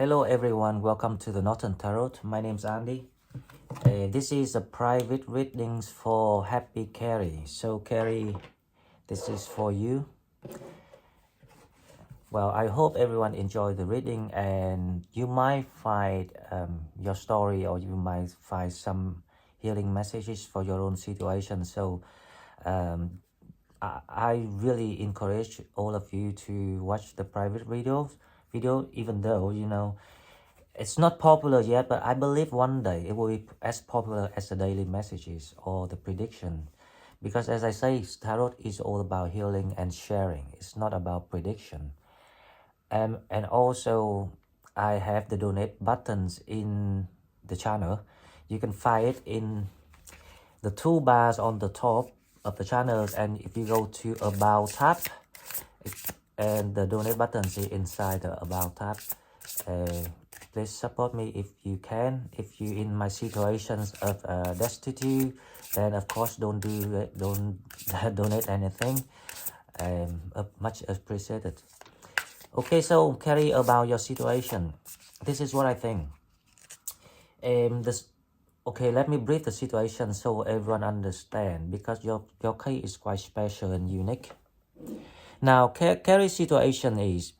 Hello everyone, welcome to the Northern Tarot. My name's Andy. This is a private readings for happyKerry. So Kerry, this is for you. Well, I hope everyone enjoyed the reading and you might find your story, or you might find some healing messages for your own situation. So I really encourage all of you to watch the private video, even though, it's not popular yet, but I believe one day it will be as popular as the daily messages or the prediction. Because as I say, tarot is all about healing and sharing. It's not about prediction. And also, I have the donate buttons in the channel. You can find it in the toolbars on the top of the channels. And if you go to About tab, and the donate buttons is inside the About tab. Please support me if you can. If you in my situations of destitute, then of course don't donate anything. Much appreciated. Okay, so Kerry, about your situation, this is what I think. Okay, let me brief the situation so everyone understand, because your case is quite special and unique. Now, Kerry's situation is,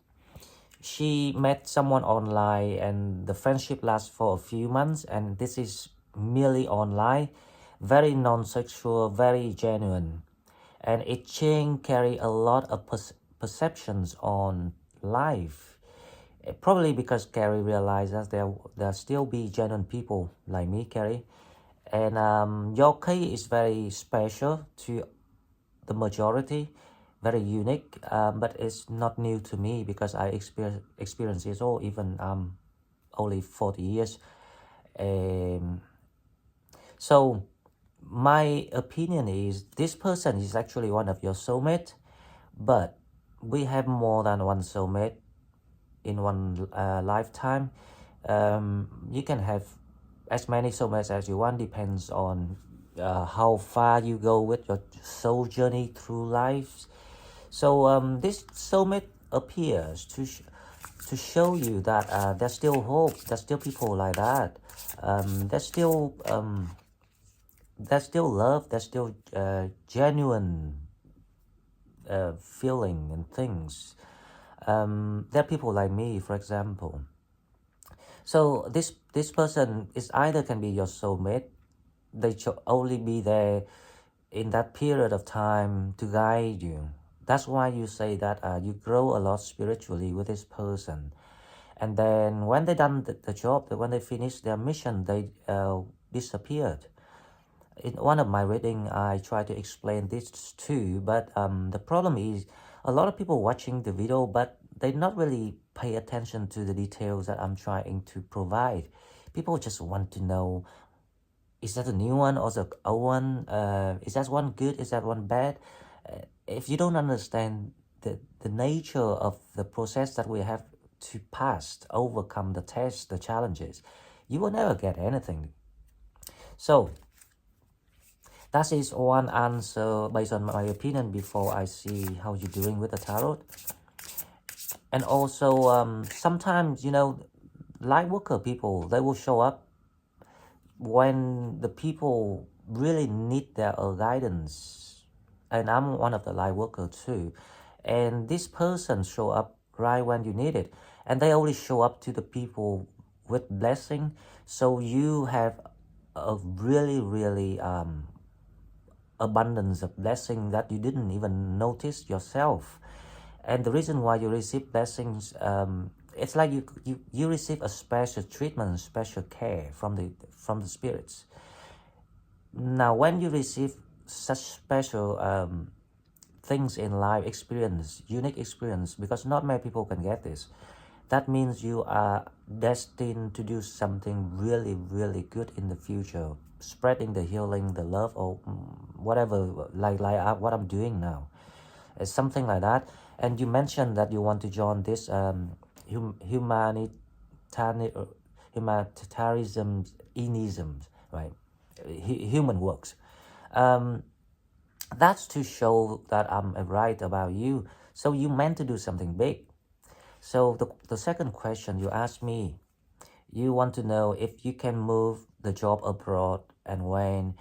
she met someone online and the friendship lasts for a few months, and this is merely online, very non-sexual, very genuine, and it changed Kerry a lot of perceptions on life. Probably because Kerry realized that there still be genuine people like me, Kerry, and your case is very special to the majority, very unique, but it's not new to me because I experienced it all, even only 40 years. So my opinion is this person is actually one of your soulmate, but we have more than one soulmate in one lifetime. You can have as many soulmates as you want, depends on how far you go with your soul journey through life. So this soulmate appears to show you that there's still hope, there's still people like that, there's still love, there's still genuine feeling and things. There are people like me, for example. So this person is either can be your soulmate. They should only be there in that period of time to guide you. That's why you say that you grow a lot spiritually with this person. And then when they done the job, when they finish their mission, they disappeared. In one of my reading, I try to explain this too, but the problem is a lot of people watching the video, but they not really pay attention to the details that I'm trying to provide. People just want to know, is that a new one or the old one? Is that one good? Is that one bad? If you don't understand the nature of the process that we have to pass, overcome the tests, the challenges, you will never get anything. So that is one answer based on my opinion before I see how you're doing with the tarot. And also, sometimes, light worker people, they will show up when the people really need their guidance. And I'm one of the light worker too. And this person show up right when you need it. And they only show up to the people with blessing. So you have a really abundance of blessing that you didn't even notice yourself. And the reason why you receive blessings, it's like you receive a special treatment, special care from the spirits. Now when you receive such special things in life, experience, unique experience, because not many people can get this, that means you are destined to do something really good in the future, spreading the healing, the love, or whatever, like what I'm doing now. It's something like that. And you mentioned that you want to join this humanitarianism, right? Human works. That's to show that I'm right about you. So you meant to do something big. So the second question you asked me, you want to know if you can move the job abroad and when,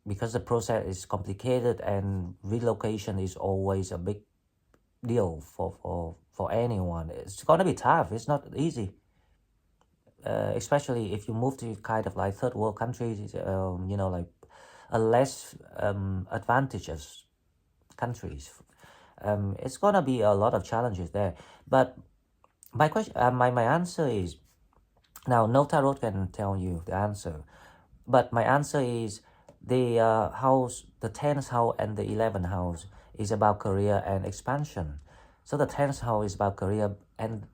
because the process is complicated and relocation is always a big deal for anyone. It's gonna be tough. It's not easy, especially if you move to kind of like third world countries. Like a less advantageous countries. It's gonna be a lot of challenges there. But my question, my answer is, now no tarot can tell you the answer, but my answer is the house, the 10th house and the 11th house is about career and expansion. So the 10th house is about career and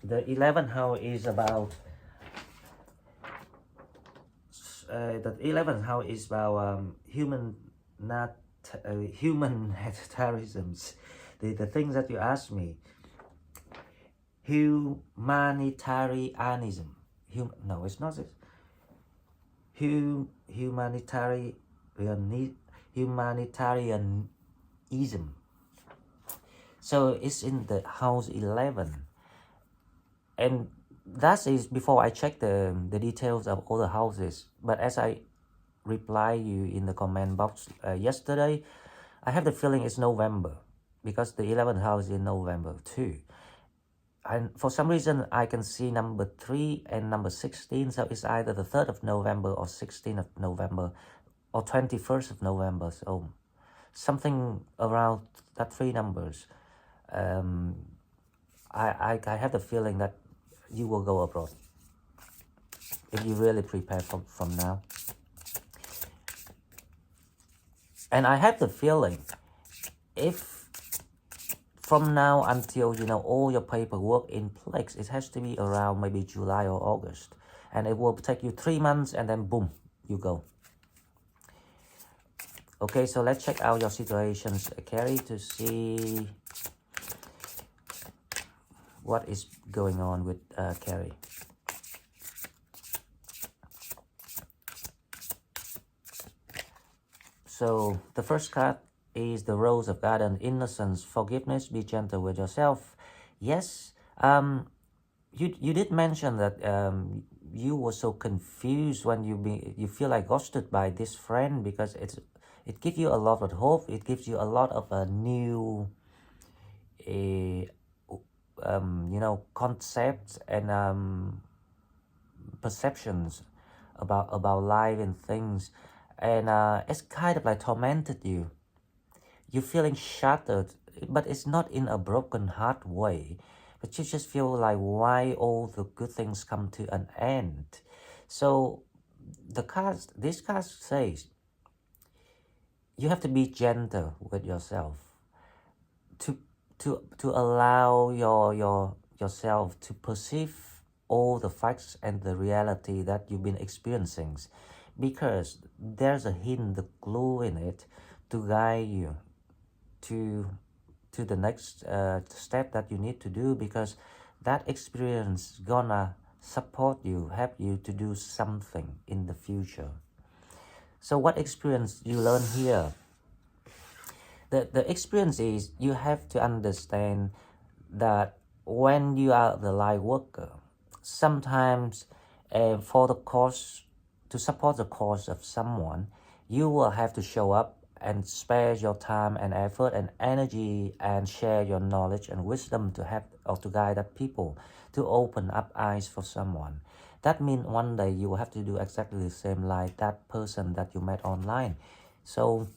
the 11th house is about not humanitarianisms, the things that you asked me. Humanitarianism. No, it's not this. Humanitarianism. So it's in the house 11. And that is before I check the details of all the houses. But as I reply you in the comment box yesterday, I have the feeling it's November because the 11th house is in November too. And for some reason, I can see number 3 and number 16. So it's either the 3rd of November or 16th of November or 21st of November. So something around that 3 numbers. I have the feeling that you will go abroad if you really prepare from now. And I have the feeling if from now until all your paperwork in place, it has to be around maybe July or August, and it will take you 3 months and then boom, you go. Okay, so let's check out your situations, Kerry, to see what is going on with Kerry. So the first card is the Rose of God and Innocence, Forgiveness, be gentle with yourself. Yes, you did mention that you were so confused when you feel like ghosted by this friend, because it gives you a lot of hope. It gives you a lot of new concepts and perceptions about life and things, and it's kind of like tormented you. You're feeling shattered, but it's not in a broken heart way, but you just feel like why all the good things come to an end. So this card says you have to be gentle with yourself, to allow yourself to perceive all the facts and the reality that you've been experiencing, because there's a hint, the clue in it to guide you to the next step that you need to do, because that experience gonna support you, help you to do something in the future. So what experience you learn here? The experience is you have to understand that when you are the light worker, sometimes for the cause, to support the cause of someone, you will have to show up and spare your time and effort and energy and share your knowledge and wisdom to help or to guide that people, to open up eyes for someone. That means one day you will have to do exactly the same like that person that you met online. So,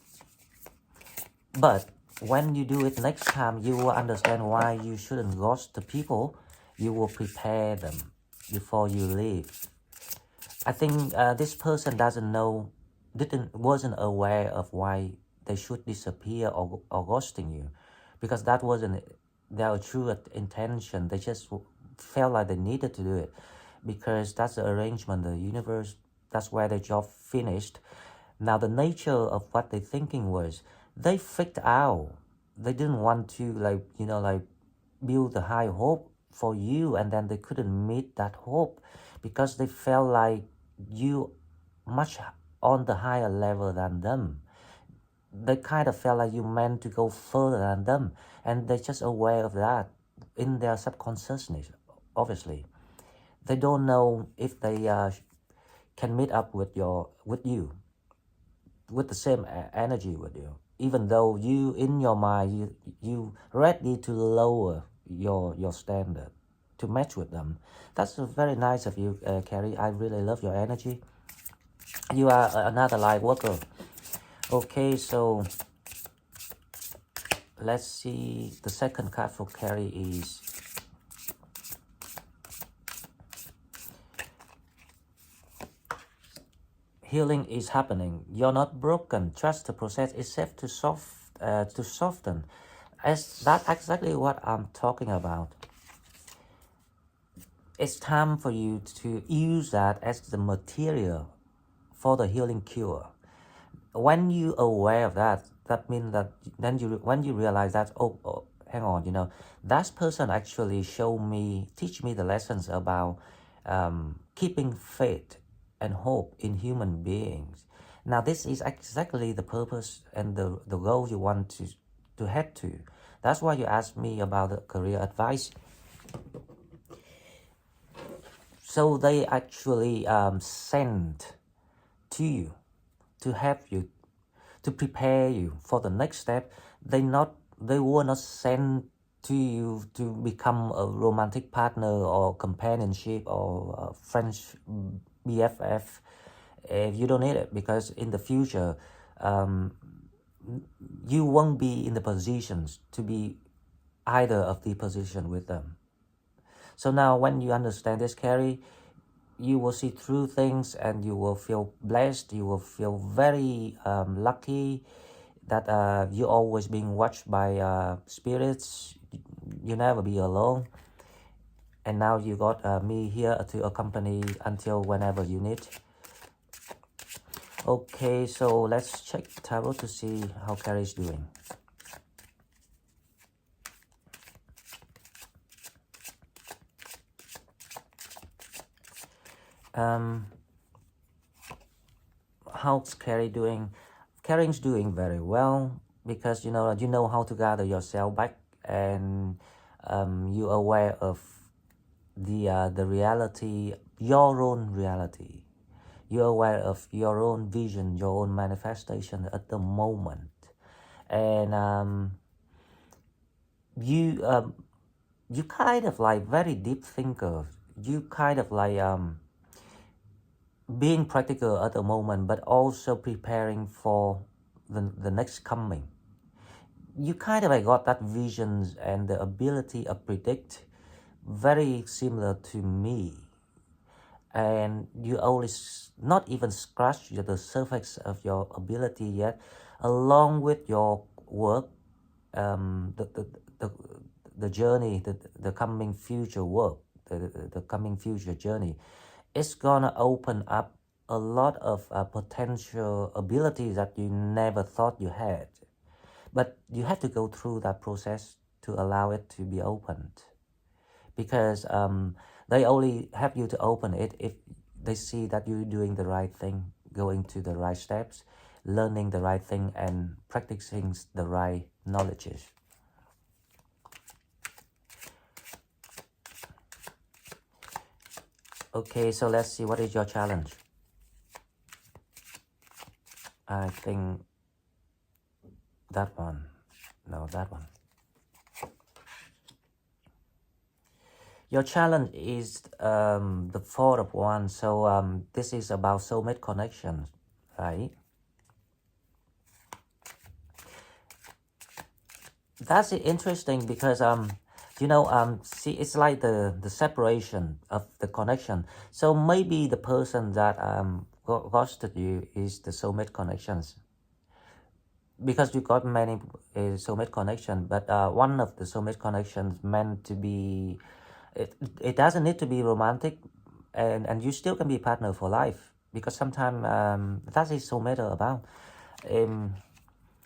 but when you do it next time, you will understand why you shouldn't ghost the people. You will prepare them before you leave. I think this person wasn't aware of why they should disappear or ghosting you, because that wasn't their true intention. They just felt like they needed to do it because that's the arrangement, the universe, that's where their job finished. Now the nature of what they're thinking was they freaked out. They didn't want to build a high hope for you, and then they couldn't meet that hope because they felt like you much on the higher level than them. They kind of felt like you meant to go further than them, and they're just aware of that. in their subconsciousness, obviously. They don't know if they can meet up with you, with the same energy with you, even though you in your mind you ready to lower your standard to match with them. That's very nice of you, Kerry. I really love your energy. You are another light worker. Okay, so let's see. The second card for Kerry is healing is happening. You're not broken. Trust the process is safe to soften. As that's exactly what I'm talking about. It's time for you to use that as the material for the healing cure. When you aware of that, that means that then when you realize that, oh, hang on, that person actually teach me the lessons about keeping faith and hope in human beings. Now this is exactly the purpose and the goal you want to head to. That's why you asked me about the career advice. So they actually sent to you to help you, to prepare you for the next step. They were not sent to you to become a romantic partner or companionship or French BFF. You don't need it, because in the future you won't be in the positions to be either of the position with them. So now when you understand this, Kerry, you will see through things and you will feel blessed. You will feel very lucky that you're always being watched by spirits. You never be alone. And now you got me here to accompany until whenever you need. Okay, so let's check tarot to see how Kerry is doing. How's Kerry doing? Kerry's doing very well, because you know how to gather yourself back, and you're aware of the reality, your own reality. You're aware of your own vision, your own manifestation at the moment, and you kind of like very deep thinker. You kind of like being practical at the moment, but also preparing for the next coming. You kind of like got that visions and the ability of predict, very similar to me. And you always not even scratch the surface of your ability yet, along with your work, the, the journey, the coming future work, the coming future journey. It's gonna open up a lot of potential abilities that you never thought you had. But you have to go through that process to allow it to be opened. Because they only have you to open it if they see that you're doing the right thing, going to the right steps, learning the right thing, and practicing the right knowledges. Okay, so let's see, what is your challenge? I think that one. No, that one. Your challenge is the Four of Wands. So this is about soulmate connections, right? That's interesting because see, it's like the separation of the connection. So maybe the person that ghosted you is the soulmate connections, because you got many soulmate connection, but one of the soulmate connections meant to be, it doesn't need to be romantic, and you still can be a partner for life, because sometimes that is soulmate about.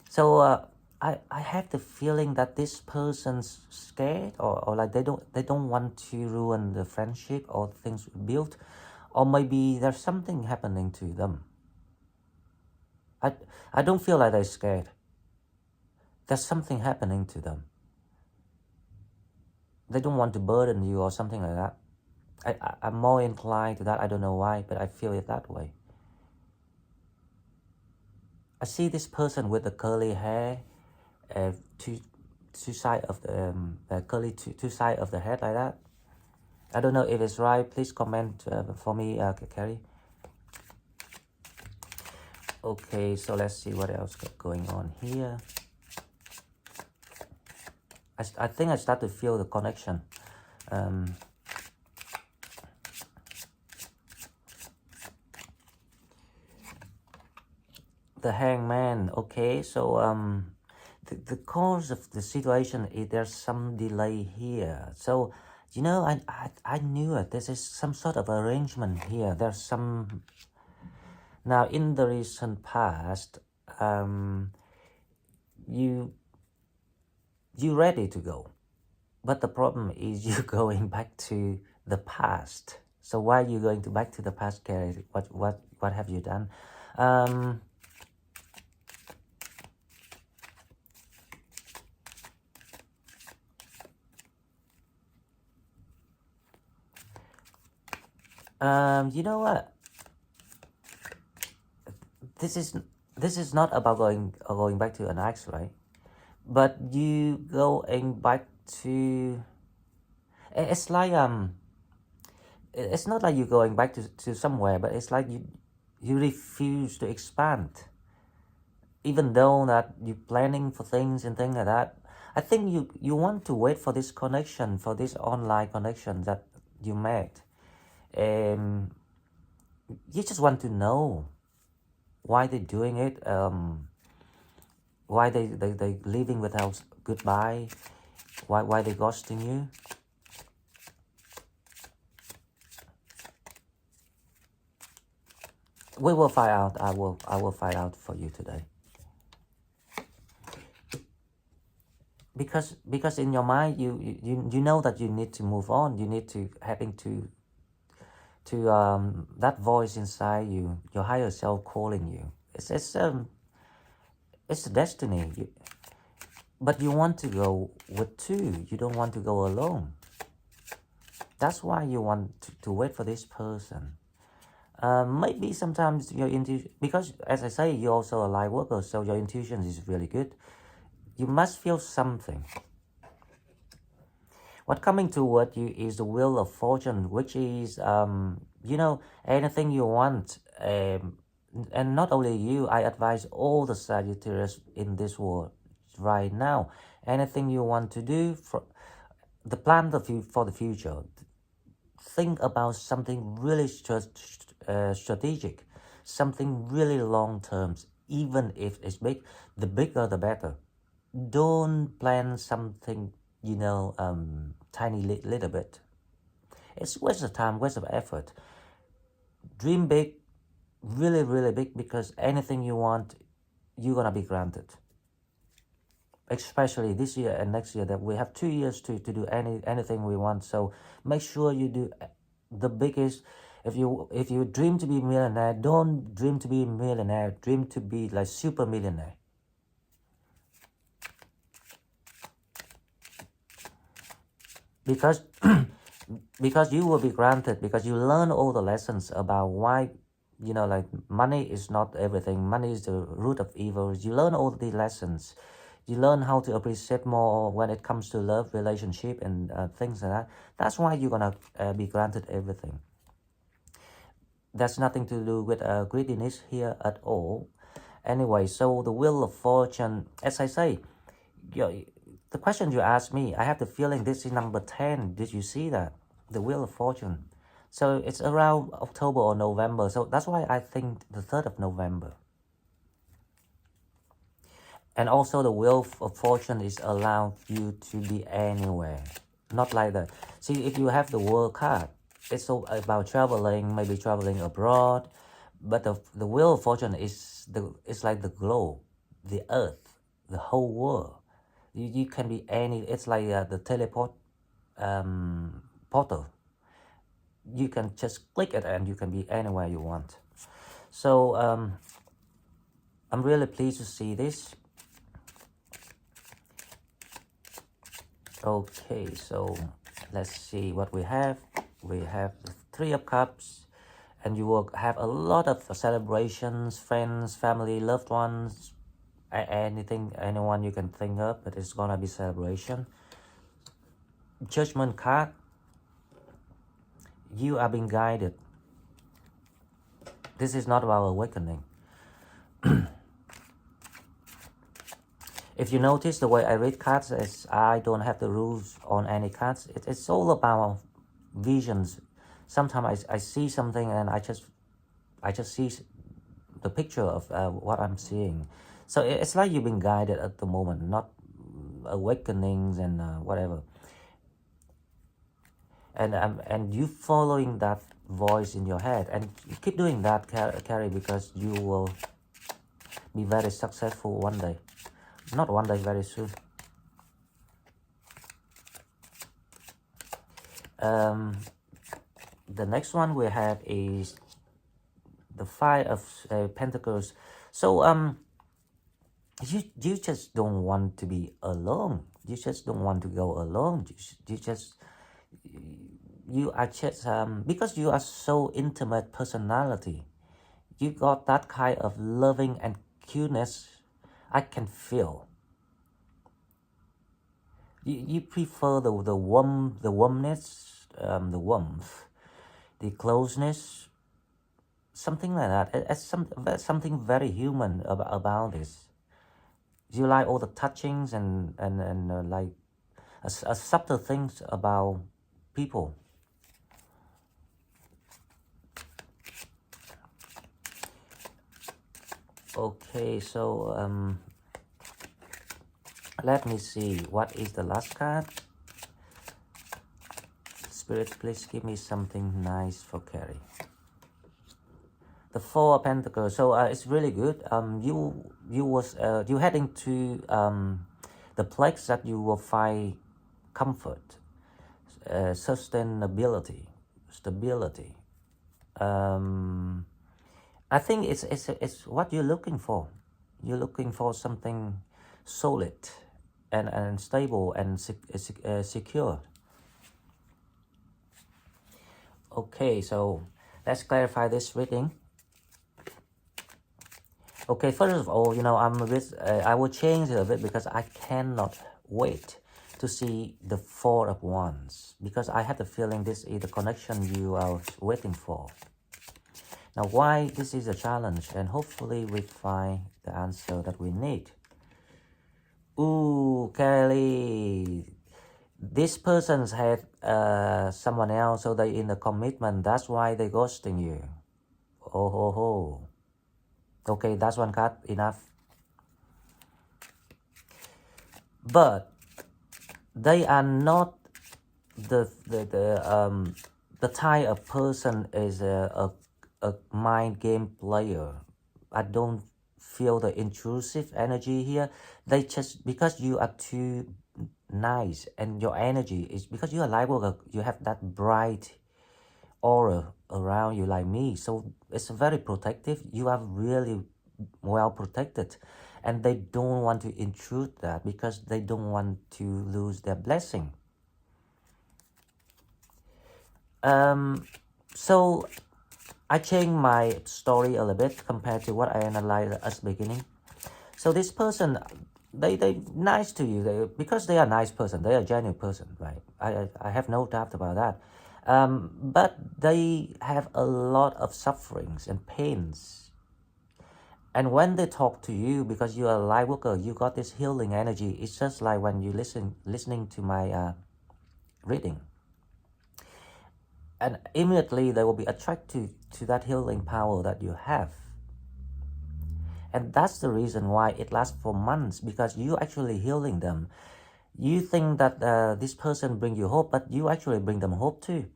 So I have the feeling that this person's scared, or like they don't want to ruin the friendship or things built, or maybe there's something happening to them. I don't feel like they're scared. There's something happening to them. They don't want to burden you or something like that. I'm more inclined to that. I don't know why, but I feel it that way. I see this person with the curly hair, two side of the curly two side of the head like that. I don't know if it's right. Please comment for me, Kerry. Okay, so let's see what else going on here. I think I start to feel the connection. The Hangman. Okay, so the cause of the situation is there's some delay here. So you know, I knew it. This is some sort of arrangement here. There's some now in the recent past. You ready to go, but the problem is you going back to the past. So why are you going to back to the past, Kerry? What have you done? You know what? This is not about going back to an ex, right? But you going back to, it's like it's not like you going back to somewhere, but it's like you refuse to expand, even though that you're planning for things and things like that. I think you want to wait for this connection, for this online connection that you made. You just want to know why they're doing it, why they leaving without goodbye, why they ghosting you. We will find out. I will find out for you today. Because in your mind you know that you need to move on. You need to having to that voice inside you, your higher self calling you. It's a destiny. But you want to go with two. You don't want to go alone. That's why you want to wait for this person. Maybe sometimes your intuition, because as I say, you're also a light worker, so your intuition is really good. You must feel something. What coming toward you is the wheel of fortune, which is, you know, anything you want. And not only you, I advise all the Sagittarius in this world right now. Anything you want to do, for the plan for the future. Think about something really strategic, something really long term, even if it's big. The bigger the better. Don't plan something, you know, tiny little bit. It's waste of time, waste of effort. Dream big, really, really big, because anything you want, you're gonna be granted. Especially this year and next year, that we have 2 years to do anything we want. So make sure you do the biggest. If you dream to be a millionaire, don't dream to be a millionaire. Dream to be like super millionaire. Because because you will be granted, because you learn all the lessons about why, you know, like money is not everything. Money is the root of evil. You learn all the lessons. You learn how to appreciate more when it comes to love, relationship, and things like that. That's why you're gonna be granted everything. That's nothing to do with greediness here at all. Anyway, so the wheel of fortune, as I say, the question you asked me, I have the feeling this is number 10. Did you see that? The wheel of fortune. So it's around October or November. So that's why I think the 3rd of November. And also the wheel of fortune is allowed you to be anywhere. Not like that. See, if you have the world card, it's about traveling, maybe traveling abroad. But the wheel of fortune is it's like the globe, the earth, the whole world. You can be any. It's like the teleport portal. You can just click it and you can be anywhere you want. So I'm really pleased to see this. Okay, so let's see what we have. We have the Three of Cups, and you will have a lot of celebrations, friends, family, loved ones, anything, anyone you can think of, but it's gonna be celebration. Judgment card, you are being guided. This is not about awakening. If you notice the way I read cards is I don't have the rules on any cards. It's all about visions. Sometimes I see something and I just see the picture of what I'm seeing. So it's like you've been guided at the moment, not awakenings and whatever. And you following that voice in your head, and you keep doing that, Kerry, because you will be very successful one day. Not one day, very soon. The next one we have is the Five of Pentacles. So you just don't want to be alone. You just don't want to go alone. You are just because you are so intimate personality. You got that kind of loving and cuteness. I can feel. You prefer the warmness, the warmth, the closeness, something like that. It's something very human about this. You like all the touchings and like subtle things about people. Okay, so let me see, what is the last card? Spirit, please give me something nice for Kerry. The Four of Pentacles. So it's really good. You heading to the place that you will find comfort, sustainability, stability. I think it's what you're looking for. You're looking for something solid and stable and secure. Okay, so let's clarify this reading. Okay, first of all, I'm a bit, I will change it a bit because I cannot wait to see the Four of Wands, because I have the feeling this is the connection you are waiting for. Now, why this is a challenge, and hopefully we find the answer that we need. Ooh, Kelly, this person's had someone else, so they in a commitment. That's why they ghosting you. Oh ho ho. Okay, that's one card enough. But they are not the type of person is a mind game player. I don't feel the intrusive energy here. They just, because you are too nice and your energy is, because you are light worker, you have that bright aura around you like me, so it's very protective. You are really well protected, and they don't want to intrude that because they don't want to lose their blessing. So I changed my story a little bit compared to what I analyzed at the beginning. So this person, they nice to you, because they are a nice person, they are a genuine person, right? I have no doubt about that. But they have a lot of sufferings and pains. And when they talk to you, because you are a light worker, you got this healing energy. It's just like when you listening to my reading. And immediately they will be attracted to that healing power that you have. And that's the reason why it lasts for months, because you actually healing them. You think that this person bring you hope, but you actually bring them hope too.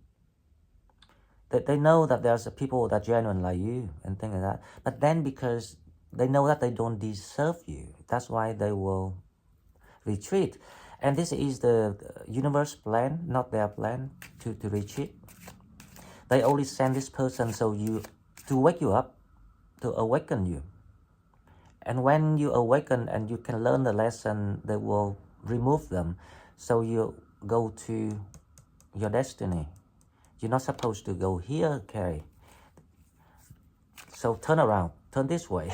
That they know that there's people that genuine like you and things like that. But then because they know that they don't deserve you, that's why they will retreat. And this is the universe plan, not their plan to retreat. They only send this person to wake you up, to awaken you. And when you awaken and you can learn the lesson, they will remove them. So you go to your destiny. You're not supposed to go here, Kerry. So turn around, turn this way.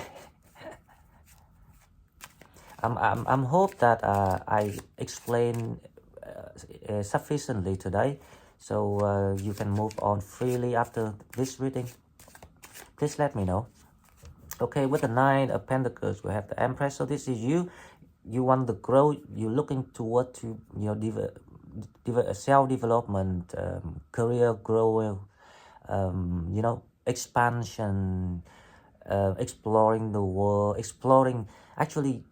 I'm hope that I explain sufficiently today, so you can move on freely after this reading. Please let me know. Okay, with the Nine of Pentacles, we have the Empress. So this is you. You want to grow. You're looking toward to your self-development, career growth, you know, expansion, exploring the world, exploring. Actually,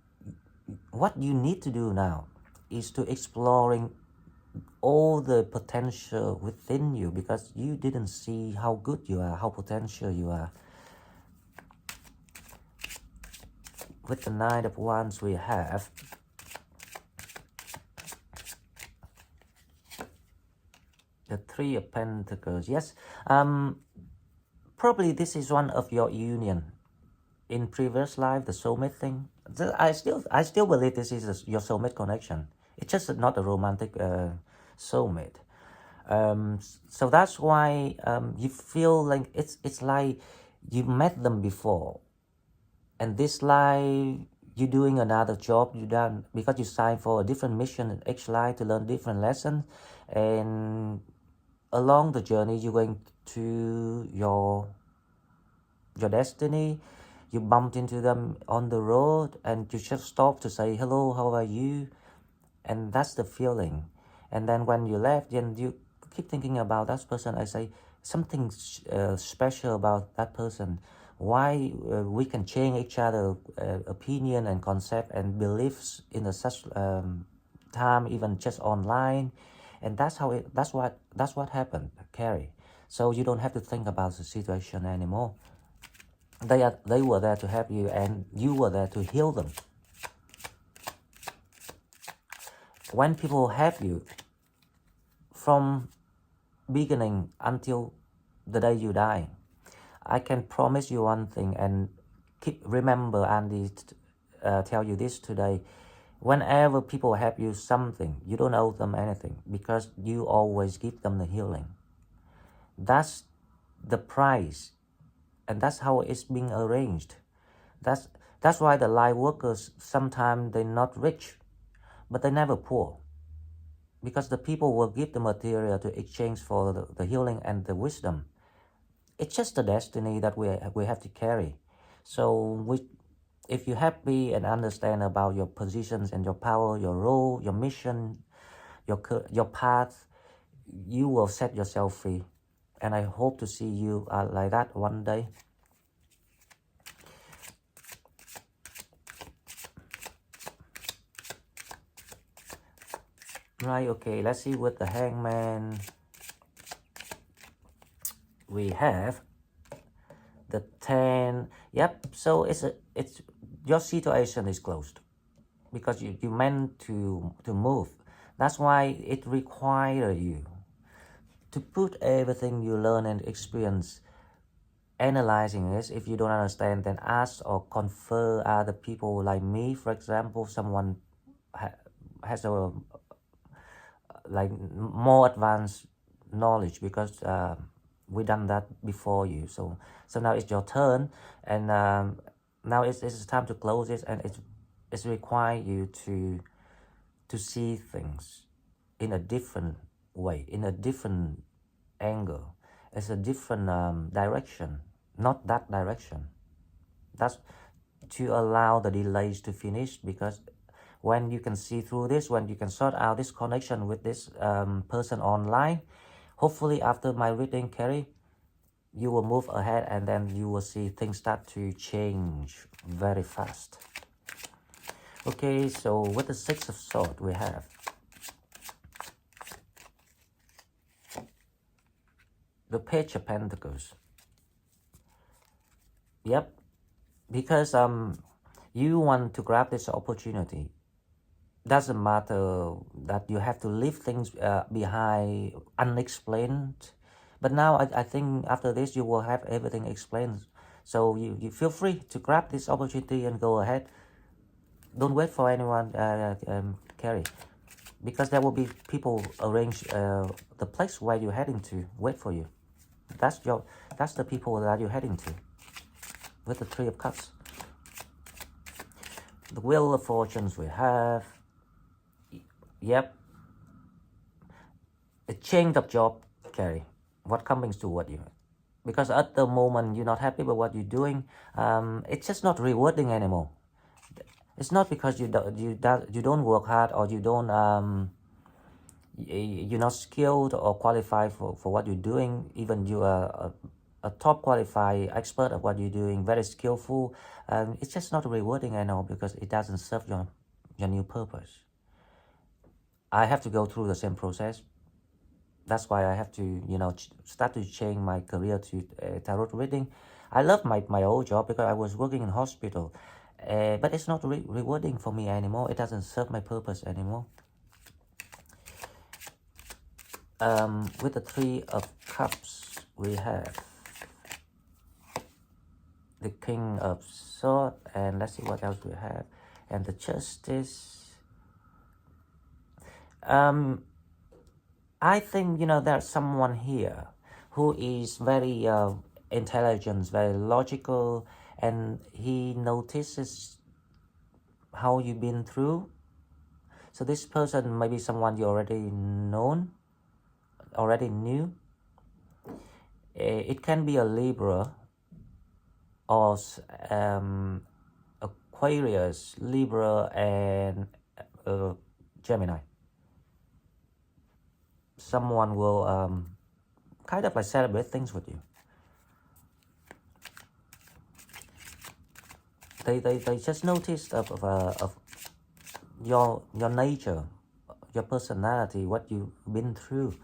what you need to do now is to exploring all the potential within you, because you didn't see how good you are, how potential you are. With the Nine of Wands, we have the Three of Pentacles. Yes, probably this is one of your union in previous life, the soulmate thing. I still believe this is your soulmate connection. It's just not a romantic soulmate. So that's why you feel like it's like you met them before, and this life you're doing another job you done because you signed for a different mission in H life to learn different lessons, and along the journey you're going to your destiny. You bumped into them on the road and you just stop to say hello, how are you, and that's the feeling. And then when you left, then you keep thinking about that person. I say something special about that person. Why we can change each other opinion and concept and beliefs in a such time, even just online. And that's how that's what happened, Kerry. So you don't have to think about the situation anymore. They were there to help you, and you were there to heal them. When people help you from beginning until the day you die, I can promise you one thing, and remember Andy tell you this today. Whenever people help you something, you don't owe them anything, because you always give them the healing. That's the price, and that's how it's being arranged. That's why the light workers, sometimes they're not rich, but they're never poor, because the people will give the material to exchange for the healing and the wisdom. It's just the destiny that we have to carry. So if you're happy and understand about your positions and your power, your role, your mission, your path, you will set yourself free. And I hope to see you like that one day. Right, okay, let's see with the Hangman. We have the 10. Yep, so it's your situation is closed, because you meant to move. That's why it requires you to put everything you learn and experience, analyzing this. If you don't understand, then ask or confer other people like me, for example. Someone has a like more advanced knowledge, because we done that before you. So now it's your turn, and now it's time to close this, and it's require you to see things in a different way, in a different angle. It's a different direction, not that direction. That's to allow the delays to finish, because when you can see through this, when you can sort out this connection with this person online, hopefully after my reading, Kerry, you will move ahead, and then you will see things start to change very fast. Okay, so with the Six of Swords, we have the Page of Pentacles. Yep, because you want to grab this opportunity. Doesn't matter that you have to leave things behind unexplained, but now I think after this you will have everything explained. So you feel free to grab this opportunity and go ahead. Don't wait for anyone, Kerry. because there will be people arrange the place where you're heading to wait for you. That's the people that you're heading to with the Three of Cups. The Wheel of Fortunes we have. Yep. A change of job, Kerry. What coming toward you? Because at the moment you're not happy with what you're doing. It's just not rewarding anymore. It's not because you don't work hard, or you don't you're not skilled or qualified for what you're doing. Even you are a top qualified expert of what you're doing, very skillful. It's just not rewarding anymore because it doesn't serve your new purpose. I have to go through the same process. That's why I have to, start to change my career to tarot reading. I love my old job because I was working in hospital, but it's not rewarding for me anymore. It doesn't serve my purpose anymore. With the Three of Cups, we have the King of Swords, and let's see what else we have, and the Justice. I think, there's someone here who is very intelligent, very logical, and he notices how you've been through. So this person may be someone you already knew. It can be a Libra or Aquarius, Libra, and Gemini. Someone will kind of like celebrate things with you. They just noticed of your nature, your personality, what you've been through.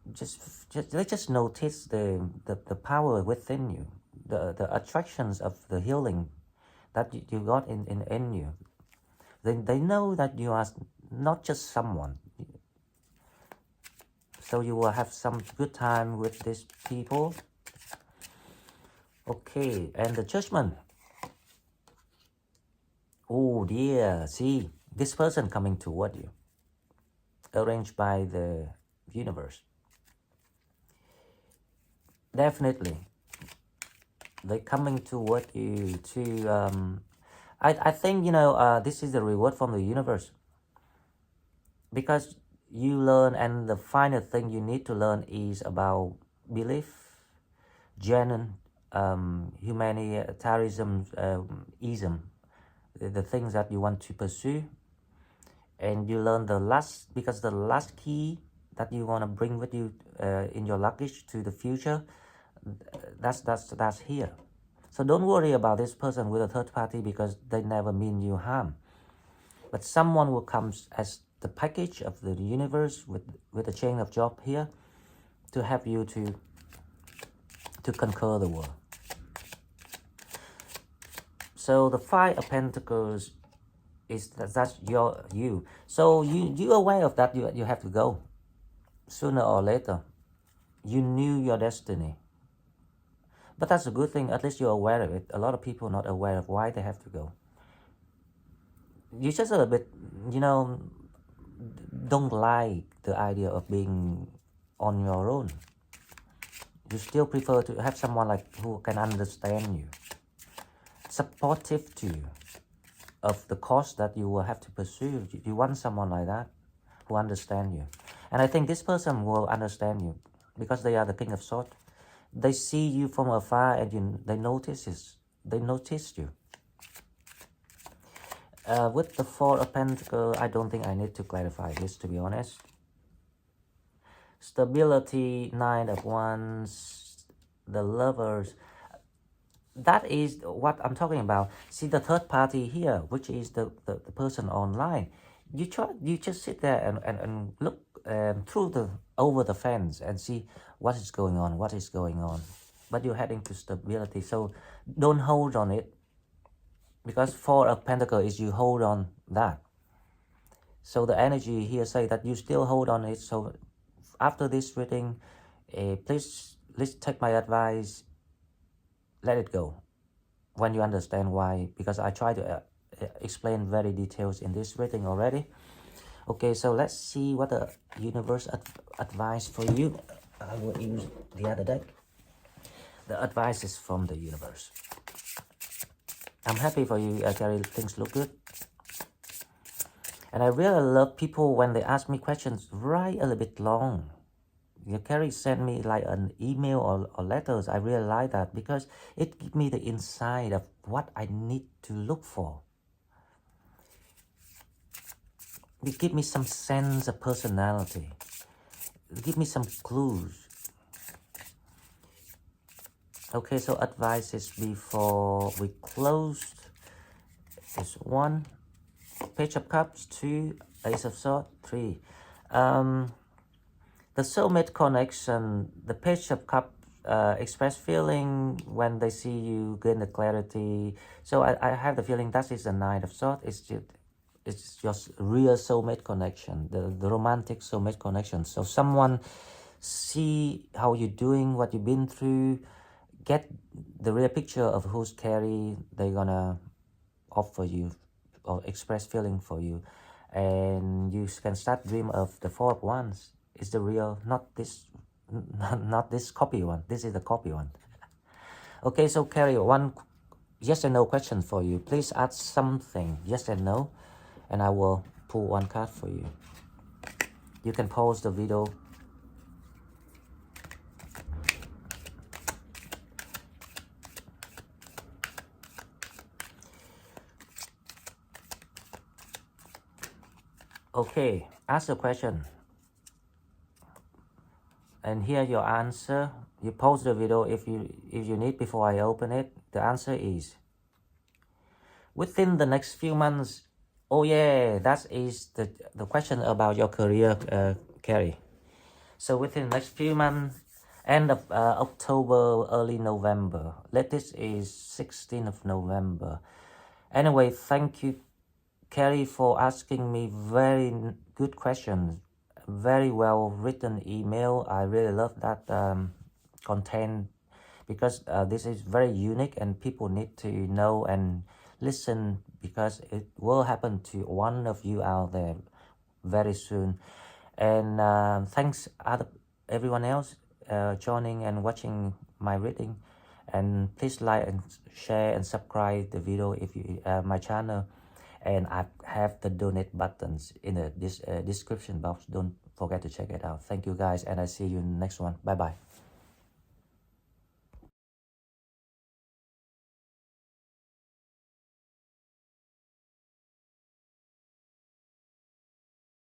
They just notice the power within you, the attractions of the healing that you got in you. They know that you are not just someone. So you will have some good time with these people. Okay, and the Judgment. Oh dear, see, this person coming toward you, arranged by the universe. Definitely, they're coming toward you to, I think, this is the reward from the universe. Because you learn, and the final thing you need to learn is about belief, genuine humanitarianism, the things that you want to pursue, and you learn because the last key that you want to bring with you in your luggage to the future, that's here. So don't worry about this person with a third party, because they never mean you harm. But someone will come as the package of the universe with a change of job here to help you to conquer the world. So the Five of Pentacles is that's you. So you aware of that. You have to go sooner or later. You knew your destiny, but that's a good thing. At least you're aware of it. A lot of people are not aware of why they have to go. You just a bit, don't like the idea of being on your own. You still prefer to have someone like who can understand you, supportive to you of the course that you will have to pursue. You want someone like that who understands you. And I think this person will understand you because they are the King of Swords. They see you from afar, and they notice you. With the Four of Pentacles, I don't think I need to clarify this, to be honest. Stability, Nine of Wands, the Lovers. That is what I'm talking about. See the third party here, which is the person online. You just sit there and look over the fence and see what is going on. But you're heading to stability, so don't hold on it. Because Four of Pentacles is you hold on that. So the energy here say that you still hold on it. So after this reading, please take my advice. Let it go when you understand why. Because I try to explain very details in this reading already. Okay, so let's see what the universe advice for you. I will use the other deck. The advice is from the universe. I'm happy for you, Kerry. Things look good. And I really love people when they ask me questions right a little bit long. Kerry sent me like an email or letters. I really like that because it gives me the insight of what I need to look for. It gives me some sense of personality. It gives me some clues. Okay, so advices before we close is 1, Page of Cups, 2, Ace of Swords, 3. The soulmate connection, the Page of Cups express feeling when they see you, gain the clarity. So I have the feeling that is the Knight of Swords. It's just real soulmate connection, the romantic soulmate connection. So someone see how you're doing, what you've been through, get the real picture of who's Kerry, they're gonna offer you or express feeling for you, and you can start dream of the 4 of Wands. It's the real, not this not this copy one. This is the copy one. Okay, so Kerry, one yes and no question for you. Please add something yes and no, and I will pull one card for you. You can pause the video. Okay, ask the question. And here your answer. You pause the video if you need before I open it. The answer is within the next few months. Oh yeah, that is the question about your career, Kerry. So within the next few months, end of October, early November. Latest is 16th of November. Anyway, thank you, Kerry, for asking me very good questions. Very well written email. I really love that content because this is very unique and people need to know and listen because it will happen to one of you out there very soon. And thanks everyone else joining and watching my reading. And please like and share and subscribe the video if you my channel. And I have the donate buttons in the description box. Don't forget to check it out. Thank you guys, and I see you in the next one. Bye bye.